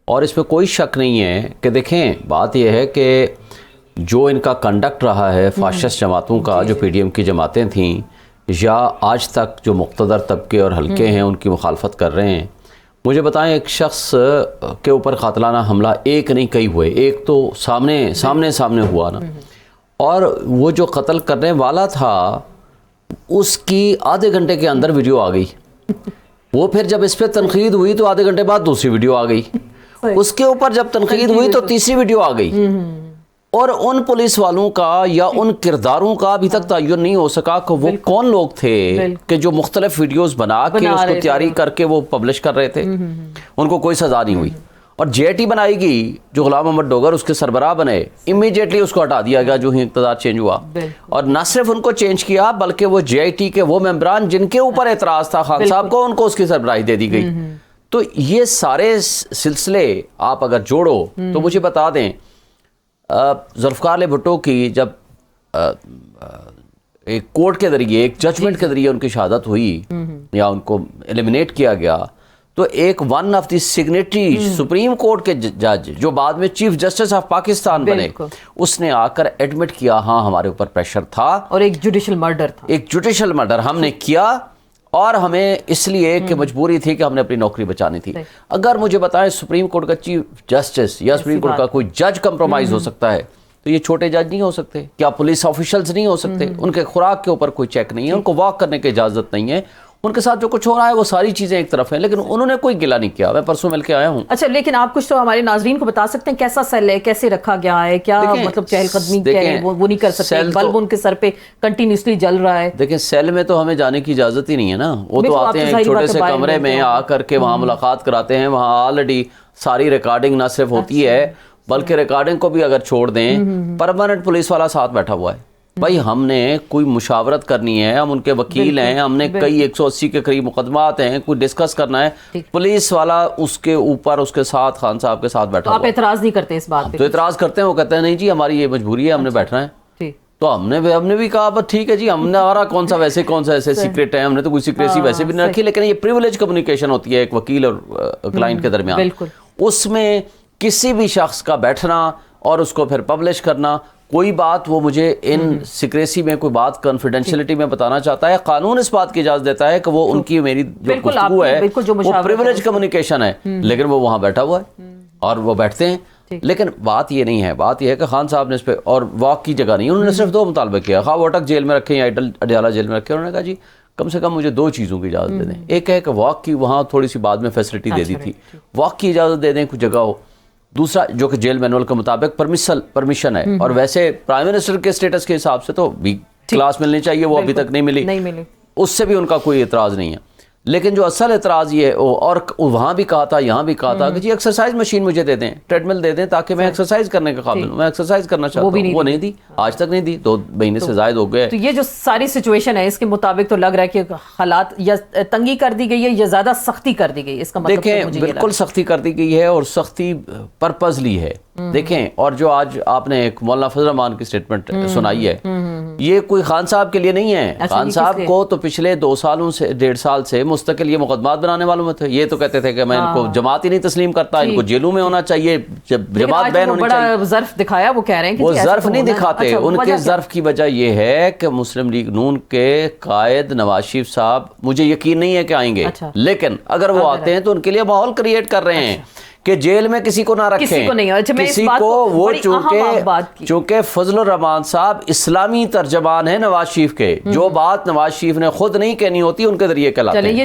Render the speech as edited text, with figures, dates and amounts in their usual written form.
اور اس میں کوئی شک نہیں ہے کہ دیکھیں بات یہ ہے کہ جو ان کا کنڈکٹ رہا ہے فاشسٹ جماعتوں کا، جو پی ڈی ایم کی جماعتیں تھیں یا آج تک جو مقتدر طبقے اور حلقے ہیں ان کی مخالفت کر رہے ہیں، مجھے بتائیں ایک شخص کے اوپر قاتلانہ حملہ ایک نہیں کئی ہوئے، ایک تو سامنے ہوا نا، اور وہ جو قتل کرنے والا تھا اس کی آدھے گھنٹے کے اندر ویڈیو آ گئی، وہ پھر جب اس پہ تنقید ہوئی تو آدھے گھنٹے بعد دوسری ویڈیو آ گئی، اس کے اوپر جب تنقید ہوئی تو تیسری ویڈیو آ گئی، اور ان پولیس والوں کا یا ان کرداروں کا ابھی تک تعین نہیں ہو سکا کہ وہ کون لوگ تھے کہ جو مختلف ویڈیوز بنا کے اس کو تیاری کر کے وہ پبلش کر رہے تھے، ان کو کوئی سزا نہیں ہوئی۔ اور جے آئی ٹی بنائی گئی، جو غلام محمد ڈوگر اس کے سربراہ بنے، امیڈیٹلی اس کو ہٹا دیا گیا جو ہی اقتدار چینج ہوا، اور نہ صرف ان کو چینج کیا بلکہ وہ جے آئی ٹی کے وہ ممبران جن کے اوپر اعتراض تھا خان صاحب کو، ان کو اس کی سربراہی دے دی گئی۔ تو یہ سارے سلسلے آپ اگر جوڑو تو مجھے بتا دیں، ذوالفقار علی بھٹو کی جب ایک کورٹ کے ذریعے، ایک ججمنٹ کے ذریعے ان کی شہادت ہوئی یا ان کو ایلیمنیٹ کیا گیا، تو ایک one of the signatory supreme court کے جج جو بعد میں چیف جسٹس آف پاکستان بنے، اس نے آ کر ایڈمٹ کیا ہاں ہمارے اوپر پریشر تھا اور ایک جوڈیشل مرڈر تھا، ایک جوڈیشل مرڈر ہم نے کیا، اور ہمیں اس لیے کہ مجبوری تھی کہ ہم نے اپنی نوکری بچانی تھی۔ اگر مجھے بتائیں سپریم کورٹ کا چیف جسٹس یا سپریم کورٹ کا کوئی جج کمپرومائز ہو سکتا ہے تو یہ چھوٹے جج نہیں ہو سکتے؟ کیا پولیس آفیشلز نہیں ہو سکتے؟ ان کے خوراک کے اوپر کوئی چیک نہیں ہے، ان کو واک کرنے کی اجازت نہیں ہے، ان کے ساتھ جو کچھ ہو رہا ہے وہ ساری چیزیں ایک طرف ہیں، لیکن انہوں نے کوئی گلہ نہیں کیا۔ میں پرسوں مل کے آیا ہوں۔ اچھا، لیکن آپ کچھ تو ہمارے ناظرین کو بتا سکتے ہیں کیسا سیل ہے، کیسے رکھا گیا ہے، کیا مطلب چہل قدمی کیا ہے، وہ نہیں کر سکتے، بلب ان کے سر پہ کنٹینیوسلی جل رہا ہے۔ دیکھیں سیل میں تو ہمیں جانے کی اجازت ہی نہیں ہے نا، وہ تو آتے ہیں ایک چھوٹے سے کمرے میں آ کر کے وہاں ملاقات کراتے ہیں، وہاں آلریڈی ساری ریکارڈنگ نہ صرف ہوتی ہے بلکہ ریکارڈنگ کو بھی اگر چھوڑ دیں پرماننٹ پولیس والا ساتھ بیٹھا ہوا ہے۔ بھائی ہم نے کوئی مشاورت کرنی ہے، ہم ان کے وکیل ہیں، ہم نے کئی 180 کے قریب مقدمات ہیں، کوئی ڈسکس کرنا ہے، پولیس والا اس کے اوپر اس کے ساتھ خان صاحب کے ساتھ بیٹھا ہوا ہے۔ آپ اعتراض نہیں کرتے اس بات پہ؟ تو اعتراض کرتے ہیں، وہ کہتے ہیں نہیں جی ہماری یہ مجبوری ہے، ہم نے بیٹھنا ہے۔ تو ہم نے بھی کہا بس ٹھیک ہے جی، ہم نے ہمارا کون سا ایسے سیکریٹ ہے، ہم نے تو کوئی سیکریسی ویسے بھی نہیں رکھی، لیکن یہ پریویلیج کمیونیکیشن ہوتی ہے ایک وکیل اور کلائنٹ کے درمیان، اس میں کسی بھی شخص کا بیٹھنا اور اس کو پھر پبلش کرنا، کوئی بات وہ مجھے ان سیکریسی میں کوئی بات کنفیڈینشیلٹی میں بتانا چاہتا ہے، قانون اس بات کی اجازت دیتا ہے کہ وہ ان کی میری جو گفتگو ہے وہ پریویلیج کمیونیکیشن ہے، لیکن وہ وہاں بیٹھا ہوا ہے اور وہ بیٹھتے ہیں۔ لیکن بات یہ نہیں ہے، بات یہ ہے کہ خان صاحب نے اس پہ اور واک کی جگہ نہیں، انہوں نے صرف 2 مطالبے کیا، خواہ وہ اٹک جیل میں رکھیں یا اڈیالہ جیل میں رکھیں، انہوں نے کہا جی کم سے کم مجھے 2 چیزوں کی اجازت دے دیں، ایک ہے کہ واک کی وہاں تھوڑی سی بعد میں فیسلٹی دے دی تھی، واک کی اجازت دے دیں کوئی جگہ ہو، دوسرا جو کہ جیل مینول کے مطابق پرمیشن ہے، اور ویسے پرائم منسٹر کے سٹیٹس کے حساب سے تو بھی کلاس ملنی چاہیے، وہ ابھی تک نہیں ملی، اس سے بھی ان کا کوئی اعتراض نہیں ہے۔ لیکن جو اصل اعتراض یہ ہے، اور وہاں بھی کہا تھا یہاں بھی کہا تھا کہ جی ایکسرسائز مشین مجھے دے دیں، ٹریڈ مل دے دیں تاکہ میں ایکسرسائز کرنے کے قابل ہوں، میں ایکسرسائز کرنا چاہتا ہوں، وہ نہیں دی، آج تک نہیں دی، 2 مہینے سے زائد ہو گئے۔ تو یہ جو ساری سچویشن ہے اس کے مطابق تو لگ رہا ہے کہ حالات یا تنگی کر دی گئی ہے یا زیادہ سختی کر دی گئی، اس کا مطلب دیکھیں بالکل سختی کر دی گئی ہے، اور سختی پرپزلی ہے۔ دیکھیں اور جو آج آپ نے ایک مولانا فضل الرحمان کی سٹیٹمنٹ سنائی ہے، یہ کوئی خان صاحب کے لیے نہیں ہے، خان صاحب کو تو پچھلے 2 سالوں سے 1.5 سال سے مستقل یہ مقدمات بنانے والوں میں تھے، یہ تو کہتے تھے کہ میں ان کو جماعت ہی نہیں تسلیم کرتا، ان کو جیلوں میں ہونا چاہیے، جماعت بین ہونی چاہیے۔ بڑا ظرف دکھایا، وہ کہہ رہے ہیں کہ وہ ظرف نہیں دکھاتے، ان کے ظرف کی وجہ یہ ہے کہ مسلم لیگ نون کے قائد نواز شریف صاحب مجھے یقین نہیں ہے کہ آئیں گے، لیکن اگر وہ آتے ہیں تو ان کے لیے ماحول کریٹ کر رہے ہیں کہ جیل میں کسی کو نہ رکھیں، کسی کو وہ، چونکہ فضل الرحمان صاحب اسلامی ترجمان ہیں نواز شریف کے، جو بات نواز شریف نے خود نہیں کہنی ہوتی ان کے ذریعے کہلاتے ہیں۔